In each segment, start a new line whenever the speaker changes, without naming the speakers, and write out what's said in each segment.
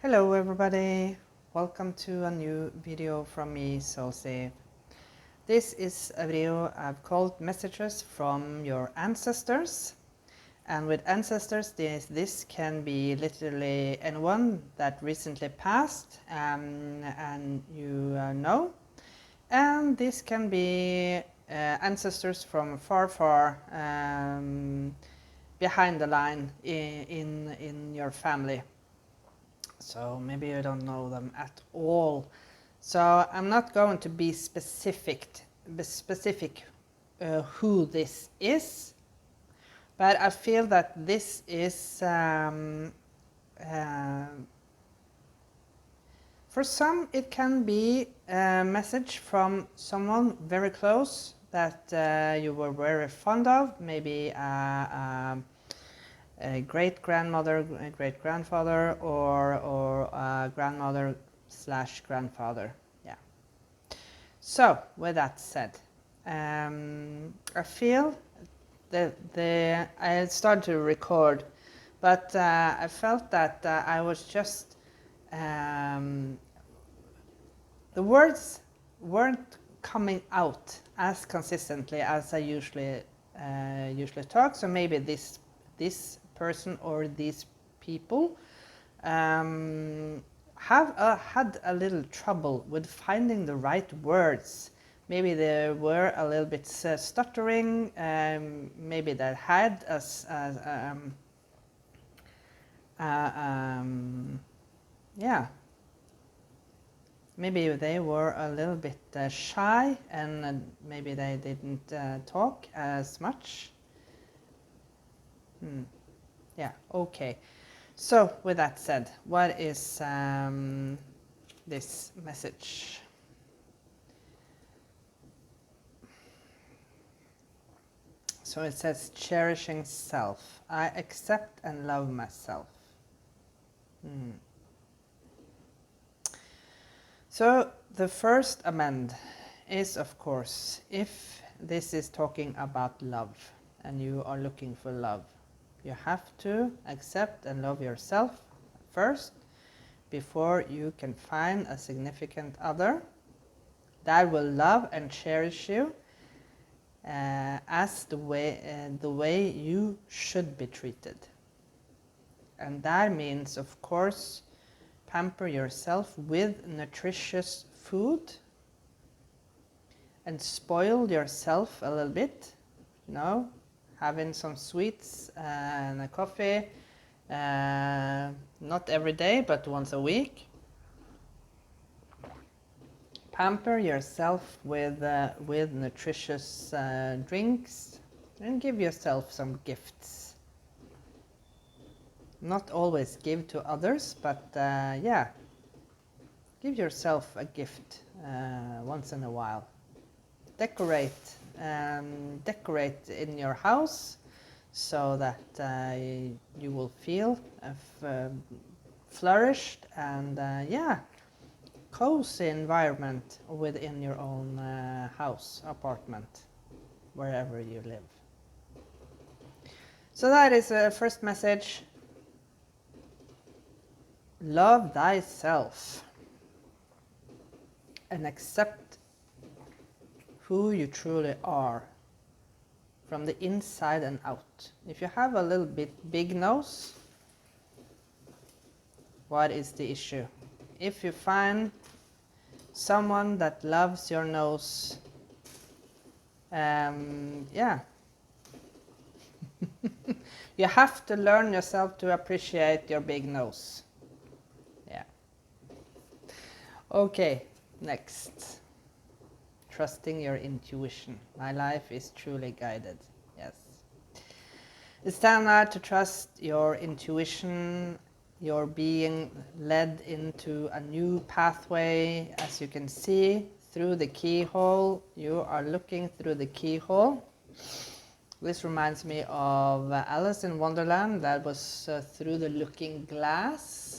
Hello everybody, welcome to a new video from me, Solsey. This is a video I've called Messages from Your Ancestors. And with ancestors, this can be literally anyone that recently passed and you know. And this can be ancestors from far, far behind the line in your family. So maybe you don't know them at all. So I'm not going to be specific who this is, but I feel that this is for some it can be a message from someone very close that you were very fond of, maybe a great-grandmother, great-grandfather, or grandmother / grandfather. Yeah. So with that said, I feel that I started to record, but I felt that I was just the words weren't coming out as consistently as I usually talk. So maybe this person or these people have had a little trouble with finding the right words. Maybe they were a little bit stuttering. Maybe they had yeah. Maybe they were a little bit shy and maybe they didn't talk as much. Yeah, okay. So with that said, what is this message? So it says, cherishing self. I accept and love myself. So the first amend is, of course, if this is talking about love and you are looking for love, you have to accept and love yourself first before you can find a significant other that will love and cherish you as the way you should be treated. And that means, of course, pamper yourself with nutritious food and spoil yourself a little bit, having some sweets and a coffee, not every day, but once a week. Pamper yourself with nutritious drinks and give yourself some gifts. Not always give to others, but yeah, give yourself a gift once in a while. Decorate in your house so that you will feel flourished and yeah, cozy environment within your own house, apartment, wherever you live. So that is the first message. Love thyself and accept who you truly are from the inside and out. If you have a little bit big nose, what is the issue? If you find someone that loves your nose, yeah, you have to learn yourself to appreciate your big nose. Yeah. Okay, next. Trusting your intuition. My life is truly guided. Yes. It's time now to trust your intuition. You're being led into a new pathway. As you can see through the keyhole, you are looking through the keyhole. This reminds me of Alice in Wonderland. That was through the looking glass.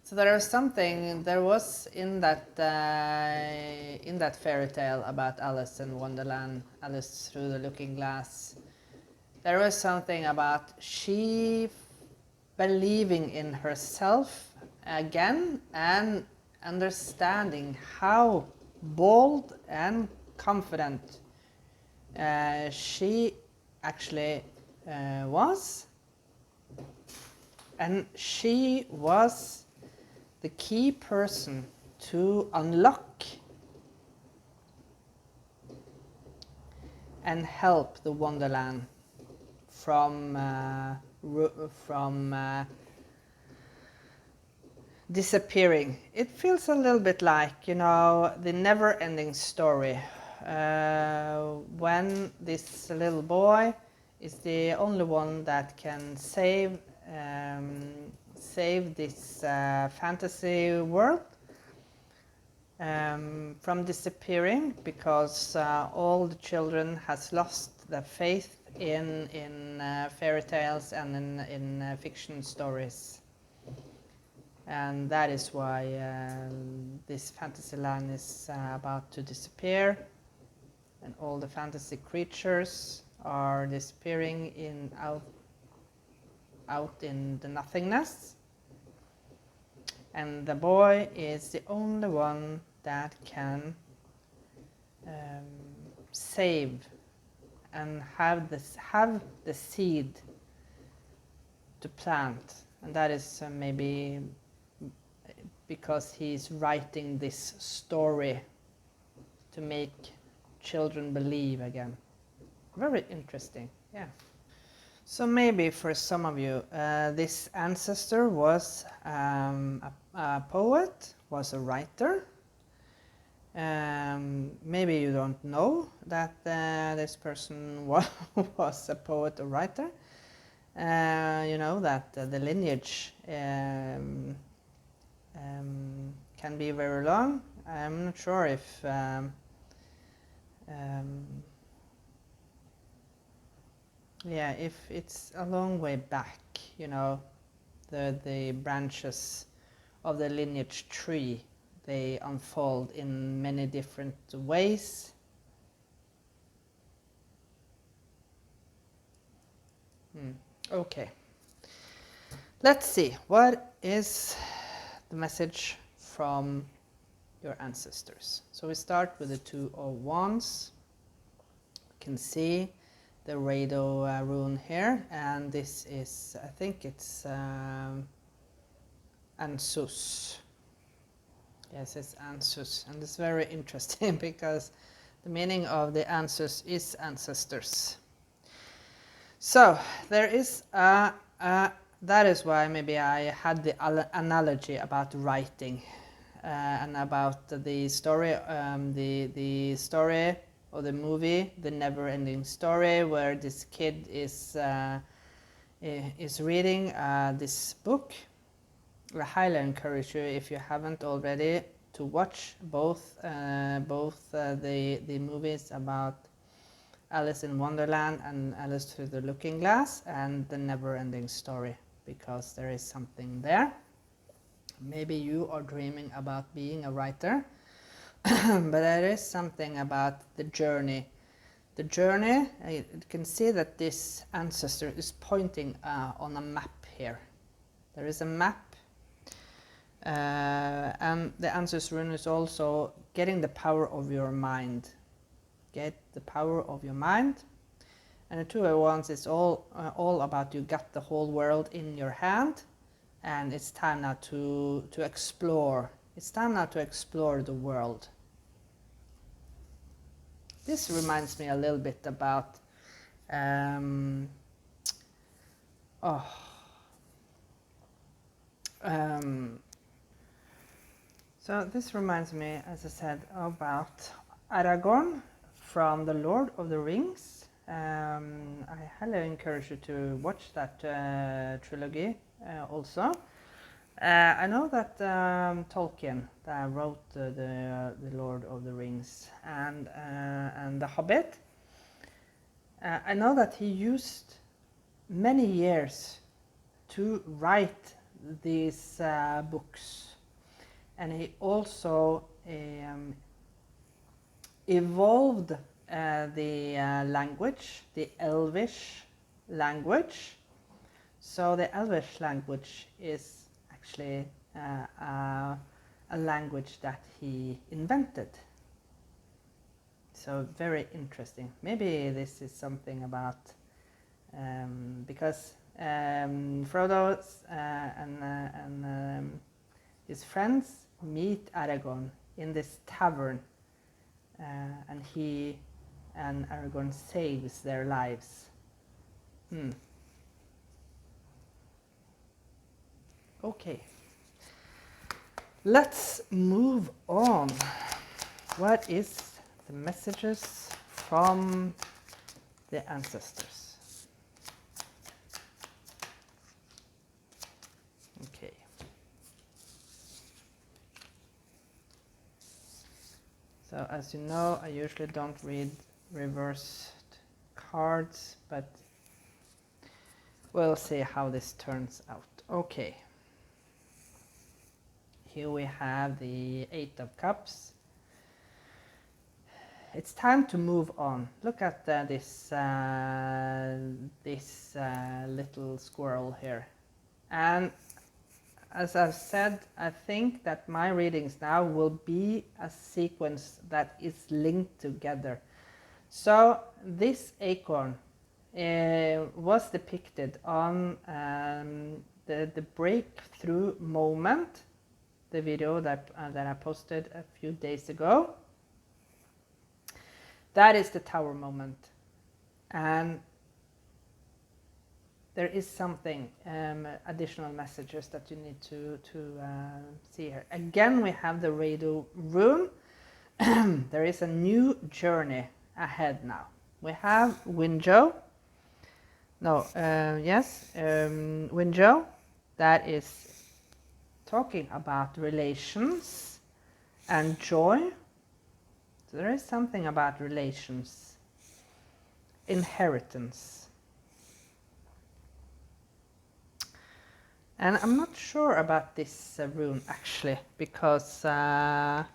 So there was in that fairy tale about Alice in Wonderland, Alice through the looking glass. There was something about she believing in herself again and understanding how bold and confident she actually was. And she was the key person to unlock and help the Wonderland from disappearing. It feels a little bit like, you know, the never-ending story. When this little boy is the only one that can save this fantasy world from disappearing, because all the children has lost their faith in fairy tales and in fiction stories. And that is why this fantasy land is about to disappear, and all the fantasy creatures are disappearing out in the nothingness. And the boy is the only one that can save and have the seed to plant. And that is maybe because he's writing this story to make children believe again. Very interesting, yeah. So maybe for some of you, this ancestor was a poet, was a writer. Maybe you don't know that this person was a poet or writer. You know that the lineage can be very long. I'm not sure if yeah, if it's a long way back, you know, the branches of the lineage tree, they unfold in many different ways. Okay, let's see, what is the message from your ancestors? So we start with the Two of Wands. You can see the radio rune here, and this is, I think it's Ansus. Yes, it's Ansus, and it's very interesting because the meaning of the Ansus is ancestors. So there is that is why maybe I had the analogy about writing and about the story, the story or the movie, The Never-Ending Story, where this kid is reading this book. I highly encourage you, if you haven't already, to watch both the movies about Alice in Wonderland and Alice Through the Looking Glass and The Never-Ending Story, because there is something there. Maybe you are dreaming about being a writer, but there is something about the journey. The journey, you can see that this ancestor is pointing on a map here. There is a map, and the ancestor rune is also getting the power of your mind. Get the power of your mind. And the Two of Wands is all about you got the whole world in your hand, and it's time now to explore. It's time now to explore the world. This reminds me a little bit about so this reminds me, as I said, about Aragorn from The Lord of the Rings. I highly encourage you to watch that trilogy also. I know that Tolkien wrote the Lord of the Rings and The Hobbit. I know that he used many years to write these books, and he also evolved the language, the Elvish language, So the Elvish language is actually a language that he invented. So very interesting. Maybe this is something about because Frodo and his friends meet Aragorn in this tavern, and he and Aragorn saves their lives. Okay, let's move on. What is the messages from the ancestors? Okay. So as you know, I usually don't read reversed cards, but we'll see how this turns out. Okay. Here we have the Eight of Cups. It's time to move on. Look at this little squirrel here. And as I've said, I think that my readings now will be a sequence that is linked together. So this acorn was depicted on the breakthrough moment, the video that I posted a few days ago. That is the tower moment, and there is something, additional messages that you need to see here. Again, we have the Rado rune. There is a new journey ahead now. We have Winjo. No, yes, Winjo. That is talking about relations and joy. So there is something about relations, inheritance. And I'm not sure about this rune actually, because I'm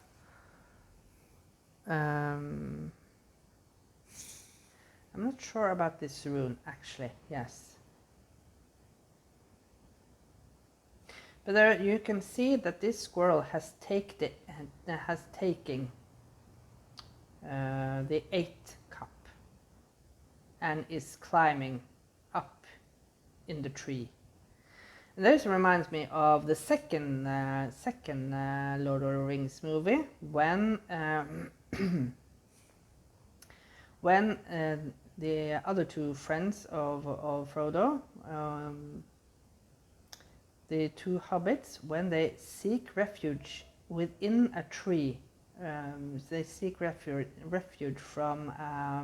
not sure about this rune actually, yes. But there you can see that this squirrel has taken the 8th cup and is climbing up in the tree. And this reminds me of the second Lord of the Rings movie, when when the other two friends of Frodo, the two hobbits, when they seek refuge within a tree, they seek refuge from. I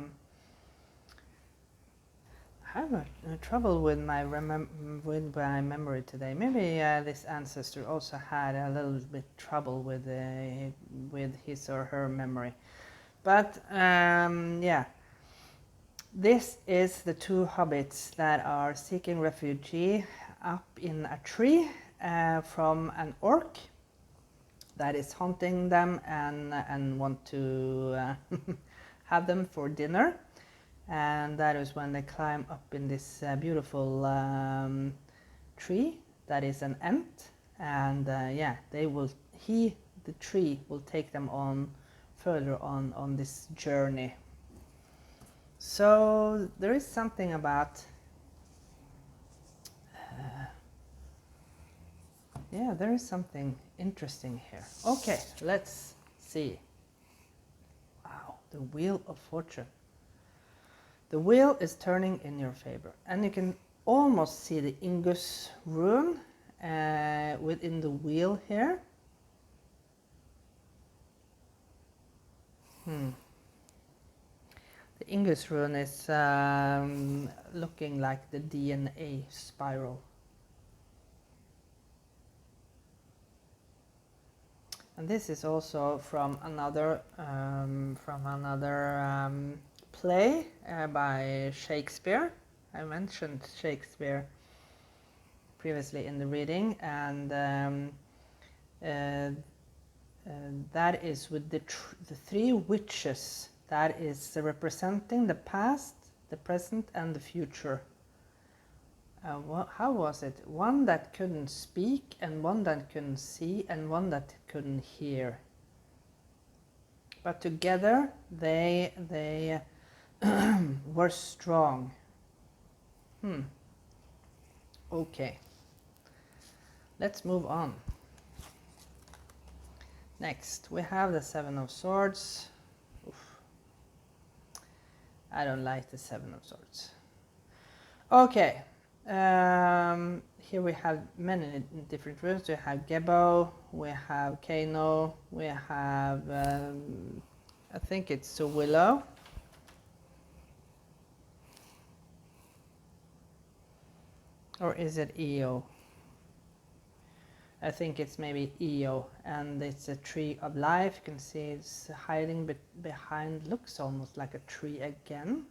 have trouble with my memory today. Maybe this ancestor also had a little bit trouble with his or her memory. But yeah, this is the two hobbits that are seeking refuge up in a tree from an orc that is hunting them and want to have them for dinner. And that is when they climb up in this beautiful tree that is an ent, and yeah, the tree will take them on further on this journey. So there is something about yeah, there is something interesting here. Okay, let's see. Wow, the Wheel of Fortune. The wheel is turning in your favor, and you can almost see the Ingus rune within the wheel here. The Ingus rune is looking like the DNA spiral. And this is also from another play by Shakespeare. I mentioned Shakespeare previously in the reading, and that is with the three witches. That is representing the past, the present, and the future. how was it? One that couldn't speak, and one that couldn't see, and one that couldn't hear. But together they were strong. Okay. Let's move on. Next, we have the Seven of Swords. Oof. I don't like the Seven of Swords. Okay. Here we have many different runes. We have Gebo, we have Kano, we have, I think it's a Willow. Or is it Io? I think it's maybe Io, and it's a tree of life. You can see it's hiding behind, looks almost like a tree again.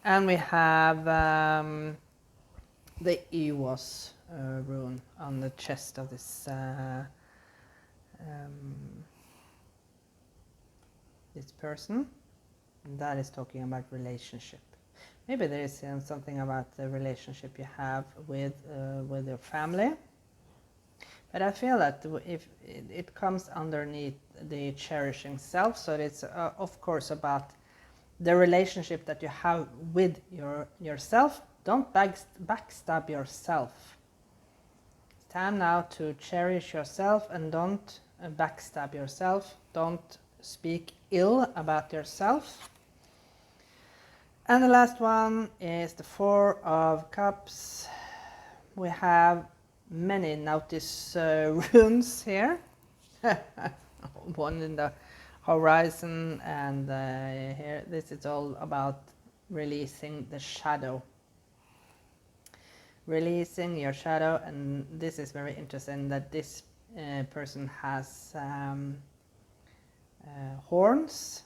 And we have the Ewos rune on the chest of this this person. And that is talking about relationship. Maybe there is something about the relationship you have with your family. But I feel that if it comes underneath the cherishing self, so it's of course about the relationship that you have with yourself. Don't backstab yourself. It's time now to cherish yourself and don't backstab yourself. Don't speak ill about yourself. And the last one is the Four of Cups. We have many notice runes here. One in the horizon, and here this is all about releasing the shadow. Releasing your shadow, and this is very interesting that this person has horns.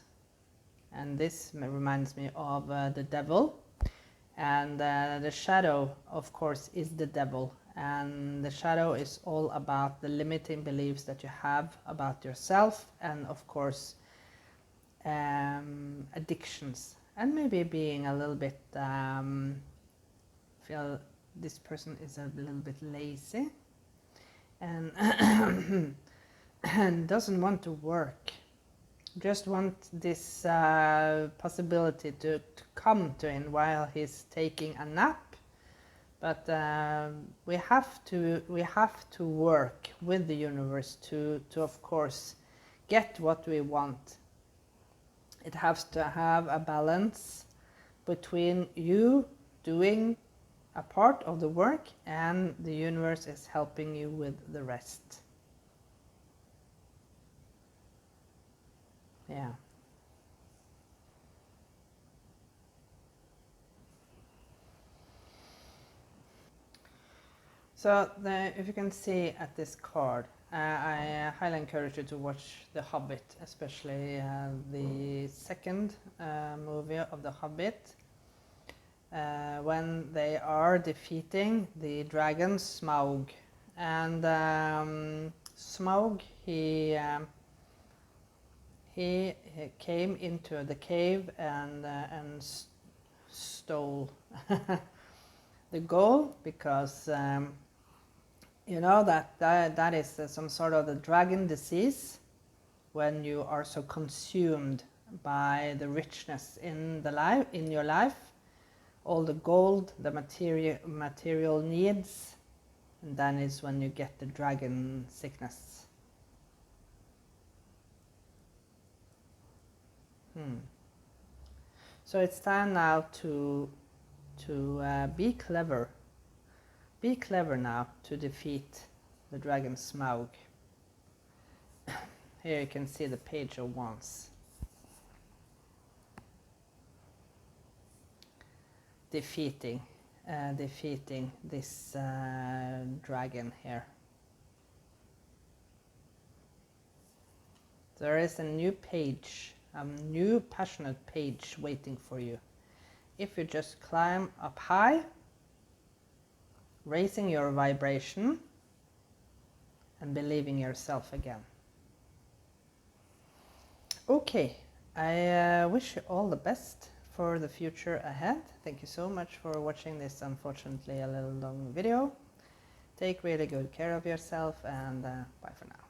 And this reminds me of the devil. And the shadow, of course, is the devil. And the shadow is all about the limiting beliefs that you have about yourself. And, of course, addictions. And maybe being a little bit, feel this person is a little bit lazy. And, and doesn't want to work. Just want this possibility to come to him while he's taking a nap, but we have to work with the universe to of course get what we want. It has to have a balance between you doing a part of the work and the universe is helping you with the rest. Yeah. So if you can see at this card, I highly encourage you to watch The Hobbit, especially the second movie of The Hobbit, when they are defeating the dragon Smaug. And Smaug, he came into the cave and stole the gold, because you know that is some sort of the dragon disease, when you are so consumed by the richness in your life, all the gold, the material needs, and then is when you get the dragon sickness. So it's time now to be clever. Be clever now to defeat the dragon Smaug. Here you can see the Page of Wands. Defeating this dragon here. There is a new page, a new passionate page waiting for you. If you just climb up high, raising your vibration and believing yourself again. Okay, I wish you all the best for the future ahead. Thank you so much for watching this, unfortunately a little long video. Take really good care of yourself, and bye for now.